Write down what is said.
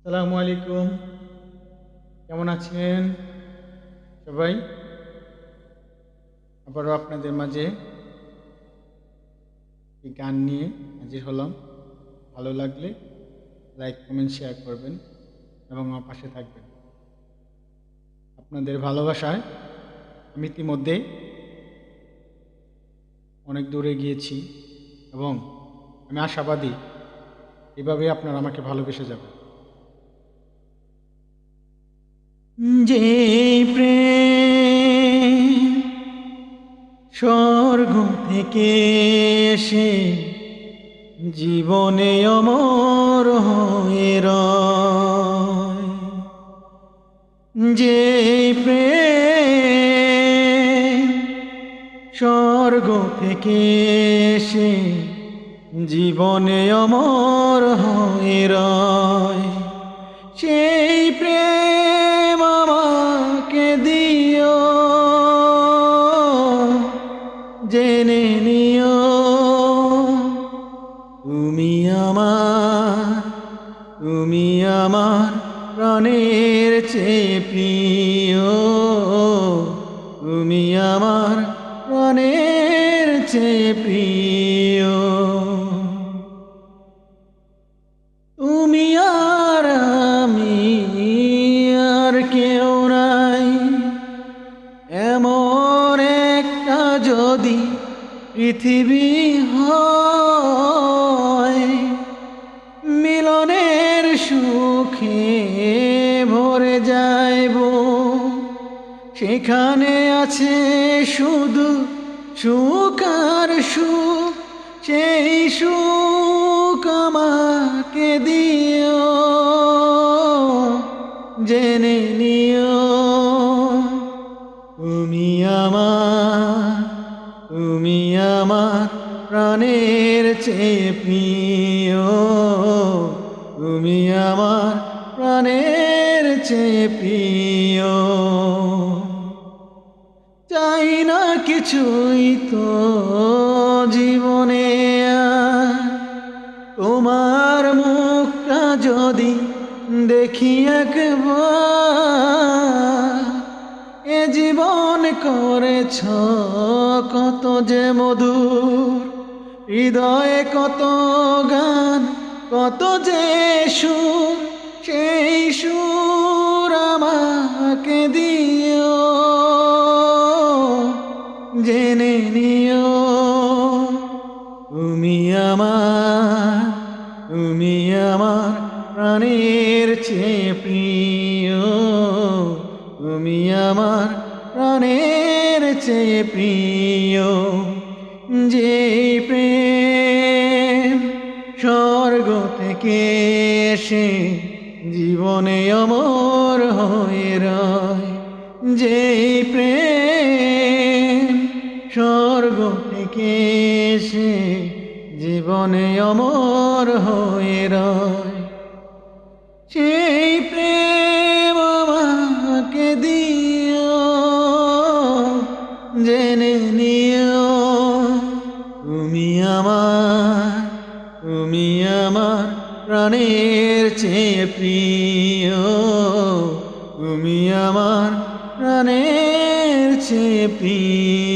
আসসালামু আলাইকুম। কেমন আছেন সবাই? আবারও আপনাদের মাঝে এই গান নিয়ে হাজির হলাম। ভালো লাগলে লাইক, কমেন্ট, শেয়ার করবেন এবং আমার পাশে থাকবেন। আপনাদের ভালোবাসায় আমি ইতিমধ্যে অনেক দূরে গিয়েছি এবং আমি আশাবাদী এভাবেই আপনারা আমাকে ভালোবেসে যাবেন। যে প্রেম স্বর্গ থেকে এসে জীবনে অমর হয়ে রয়, যে প্রেম স্বর্গ থেকে এসে জীবনে অমর হয়ে রয়, সেই প্রেম আমাকে দিও, জেনে নিও তুমি আমার প্রাণের চেয়ে প্রিয়, তুমি আমার প্রাণের চেয়ে প্রিয়। তুমি আর আমি আর কেউ নাই, এমন একটা যদি পৃথিবী হয়, মিলনের সুখে ভরে যাইব, সেখানে আছে শুধু সুখ আর সুখ, সেই সুখ আমাকে দিও, জেনে নিও তুমি আমার প্রাণের চেয়ে প্রিয়, তুমি আমার প্রাণের চেয়ে প্রিয়। চাই না কিছুই তো জীবনে আর, তোমার মুখটা যদি দেখি একবার, এ জীবন করেছ কত যে মধুর, হৃদয়ে কত গান কত যে সুর, সেই সুর আমাকে দিও, জেনে নিও তুমি আমার প্রাণের চেয়ে প্রিয়, তুমি আমার প্রাণের চেয়ে প্রিয়। যে প্রেম স্বর্গ থেকে এসে জীবনে অমর হয়ে রয়, যে প্রেম স্বর্গ থেকে এসে জীবনে অমর হয়ে রয়, সেই প্রেম আমাকে দিও, জেনে নিও তুমি আমার প্রাণের চেয়ে প্রিয়, তুমি আমার প্রাণের চেয়ে প্রিয়।